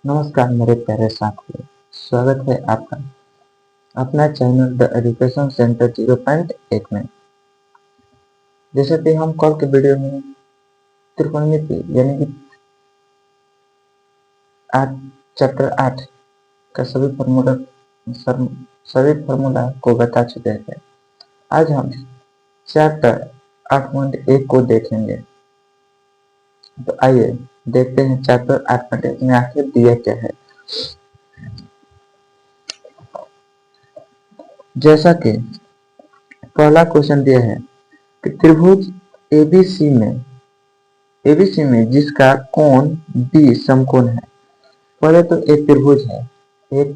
नमस्कार मेरे प्यारे साथियों, स्वागत है आपका अपना चैनल द एजुकेशन सेंटर 0.1 में। जैसे कि हम कल के वीडियो में त्रिकोणमिति यानी कि 8 चैप्टर 8 का सभी फॉर्मूला को बता चुके थे। आज हम चैप्टर 8.1 को देखेंगे। तो आइए देखते हैं चैप्टर 8.1 में आखिर दिया क्या है। जैसा कि पहला क्वेश्चन दिया है कि त्रिभुज एबीसी में जिसका कोण बी समकोण है। पहले तो एक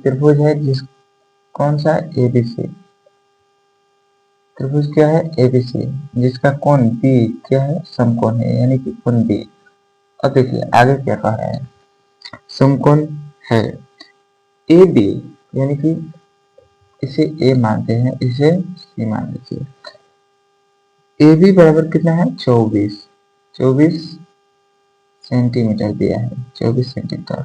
त्रिभुज है जिस कौन सा एबीसी त्रिभुज क्या है एबीसी जिसका कोण बी क्या है समकोण है यानी कि कोण बी। अब देखिए आगे क्या कह रहा है। समकोण है ए बी यानी कि इसे ए मानते हैं, इसे सी मान लीजिए। ए बी बराबर कितना है 24 सेंटीमीटर दिया है, 24 सेंटीमीटर।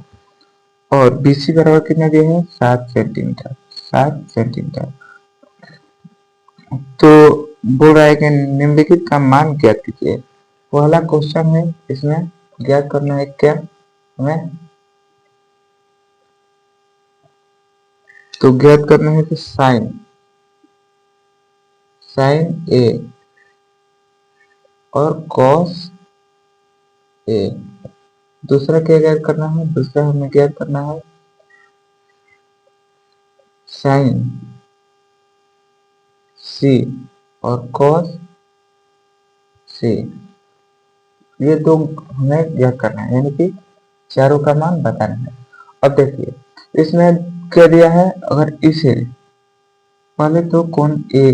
और बीसी बराबर कितना दिया है 7 सेंटीमीटर। तो बोल रहा है कि निम्नलिखित का मान ज्ञात कीजिए। पहला क्वेश्चन है, इसमें ज्ञात करना है क्या हमें। तो ज्ञात करना है कि साइन ए और कॉस ए। दूसरा क्या ज्ञात करना है, दूसरा हमें ज्ञात करना है साइन सी और कॉस सी। ये दो हमें ज्ञात करना है यानी कि चारों का मान बताना है। अब देखिए इसमें क्या दिया है। अगर इसे पहले तो कोण ए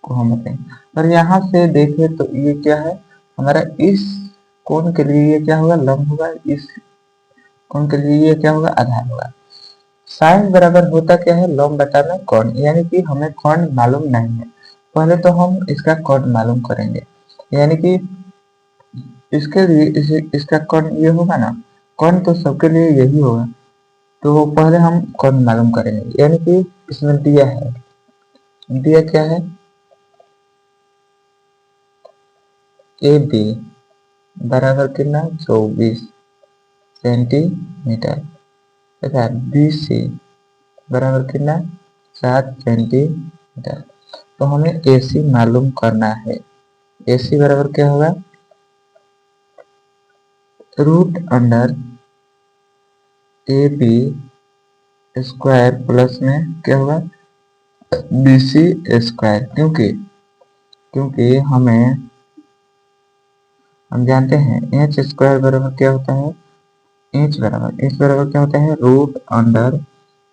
को हम बताएंगे, और यहाँ से देखें तो ये क्या है हमारा, इस कोण के लिए ये क्या होगा लंब होगा, इस कोण के लिए ये क्या होगा आधार होगा। साइन बराबर होता क्या है लंब बटा में कोण, यानी कि हमें कोण मालूम नहीं है। पहले तो हम इसका कोण मालूम करेंगे, यानी कि इसके लिए इसका कोण ये होगा ना। कोण तो सबके लिए यही होगा, तो पहले हम कोण मालूम करेंगे। यानी कि इसमें दिया क्या है ए बी बराबर कितना 24 सेंटीमीटर तथा बी सी बराबर कितना 7 सेंटीमीटर। तो हमें ए सी मालूम करना है। ए सी बराबर क्या होगा root under a b square plus में क्या होगा बी सी स्क्वायर। क्योंकि हम जानते हैं एच स्क्वायर बराबर क्या होता है, एच बराबर क्या होता है root under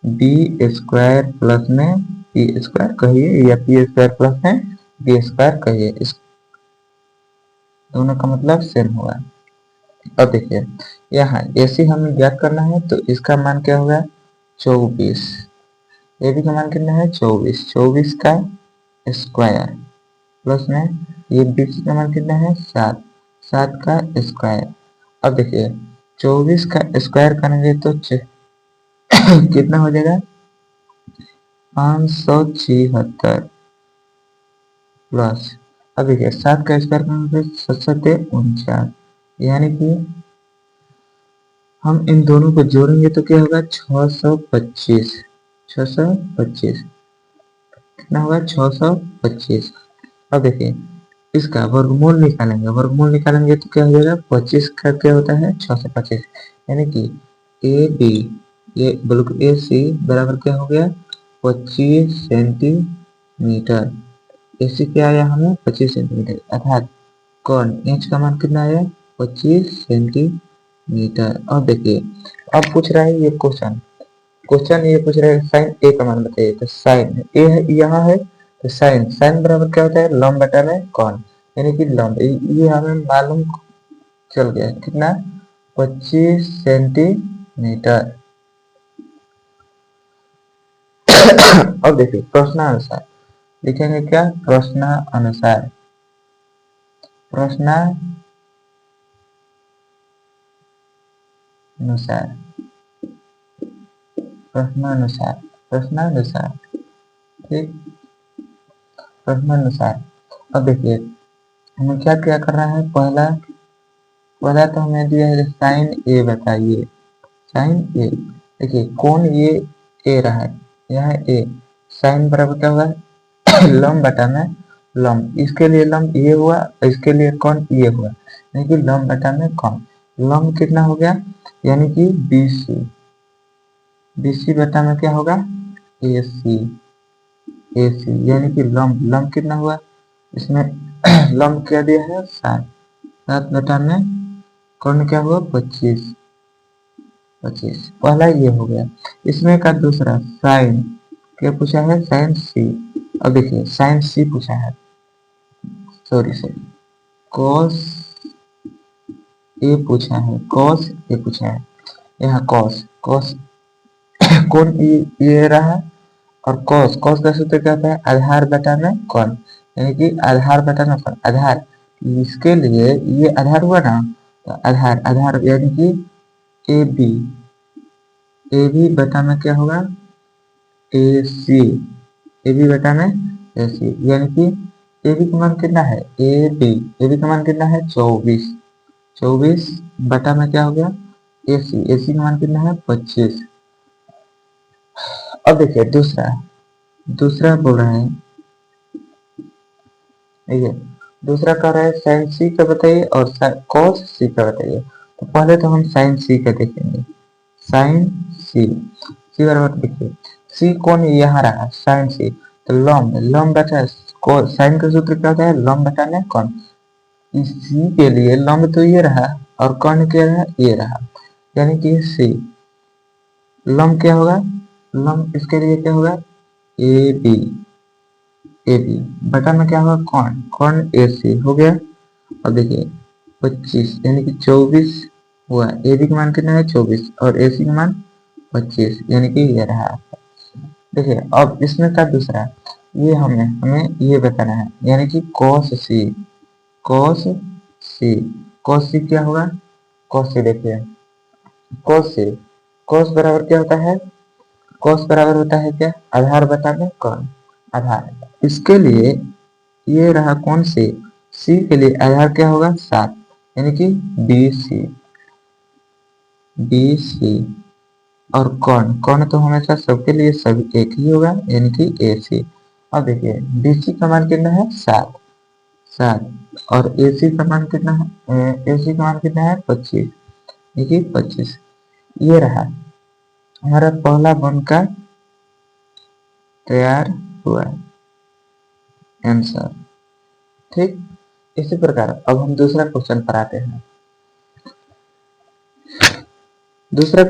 b square plus में पी स्क्वायर कहिए या पी स्क्वायर प्लस में बी स्क्वायर कहिए, इस दोनों का मतलब सेम होगा। अब देखिए यहाँ एसी हमें ज्ञात करना है, तो इसका मान क्या होगा 24। ए बी का मान कितना है 24 का स्क्वायर प्लस में ये बी सी का मान कितना है 7 का स्क्वायर। अब देखिए 24 का स्क्वायर करेंगे तो कितना हो जाएगा 576 प्लस। अब देखिए 7 का स्क्वायर करेंगे 7 यानी कि हम इन दोनों को जोड़ेंगे तो क्या होगा 625 कितना होगा 625। अब देखिए इसका वर्गमूल निकालेंगे तो क्या हो जाएगा 25 का क्या होता है 625, यानी कि ए बी ये बिल्कुल ए सी बराबर क्या हो गया 25 सेंटीमीटर। ए सी क्या आया हमें 25 सेंटीमीटर, अर्थात कौन एच का मान कितना आया 25 सेंटीमीटर। अब देखिए अब पूछ रहा है ये क्वेश्चन ये पूछ रहा है साइन ए का मान बताइए। तो साइन ए है यहाँ है, तो साइन बराबर क्या होता है लंब बटा में कौन, यानी कि लंब ये हमें मालूम चल गया कितना 25 सेंटीमीटर। अब देखिए प्रश्नानुसार लिखेंगे क्या प्रश्नानुसार प्रश्नानुसार, प्रश्नानुसार, ठीक, प्रश्नानुसार। अब देखिए हमें क्या क्या करना है, पहला पहला तो हमें दिया है साइन ए, बताइए साइन ए। देखिए कौन ये ए रहा है, यह ए, साइन बराबर क्या होगा लंब बटा में लंब, इसके लिए लंब ये हुआ, इसके लिए कौन ये हुआ, यानी कि लंब बटा में कौन, लंब कितना हो गया, यानी कि बी सी, बी सी बटा में क्या होगा ए सी, ए सी यानी कि लंब, लंब कितना हुआ इसमें लंब क्या दिया है 7, 7 बटा में कौन क्या हुआ 25, 25 पहला ये हो गया। इसमें का दूसरा साइन क्या पूछा है, साइन सी। अब देखिए साइन सी पूछा है, सॉरी सॉरी, कॉस ए पूछा है, कॉस ए पूछा है, यहाँ कॉस, कॉस कौन ये रहा, और कॉस, कॉस का सूत्र क्या होता है आधार बटा में कौन, यानी कि आधार बटा में कौन, आधार, इसके लिए ये आधार हुआ ना, तो आधार, आधार यानी कि ए बी, ए बी बटा में क्या होगा ए सी, ए बी बटा में ए सी, यानी कि ए बी का मान कितना है ए बी का मान कितना है 24, 24 बटा में क्या हो गया ए सी का मान कितना है 25। अब देखिए दूसरा, दूसरा बोल रहे हैं, ठीक है, दूसरा कह रहा है साइन सी का बताइए और कॉस सी का बताइए। तो पहले तो हम साइन सी का देखेंगे, साइन सी, सी बराबर देखिए सी कौन यहाँ रहा साइन सी, तो लंब, लंब बटा साइन का सूत्र क्या होता है लंब बटा में कौन, इस सी के लिए लंब तो ये रहा और कौन क्या रहा ये रहा, यानी कि सी, लंब क्या होगा, लंब इसके लिए क्या होगा ए बी, ए बी बटा में क्या होगा कौन, कौन ए सी हो गया। अब देखिए 25 यानी कि 24 हुआ, ए बी का मान कितना है 24 और ए सी का मान 25, यानी कि ये रहा। देखिए अब इसमें का दूसरा, ये हमें हमें ये बताना है, यानी कि cos सी, cos सी, cos सी क्या होगा, cos सी देखिए cos सी, cos बराबर क्या होता है, cos बराबर होता है क्या आधार बटा में कौन, आधार, इसके लिए ये रहा कौन से, सी के लिए आधार क्या होगा 7, यानी कि बी सी, बी सी, और कौन, कौन तो हमेशा सबके लिए सभी एक ही होगा, यानी कि ए सी। अब देखिए बी सी का मान कितना है 7, 7 और ए सी का मान कितना है, ए सी का मान कितना है 25, यानी कि 25, ये रहा हमारा पहला बन का तैयार हुआ आंसर, ठीक। इसी प्रकार अब हम दूसरा क्वेश्चन पर आते हैं। दूसरा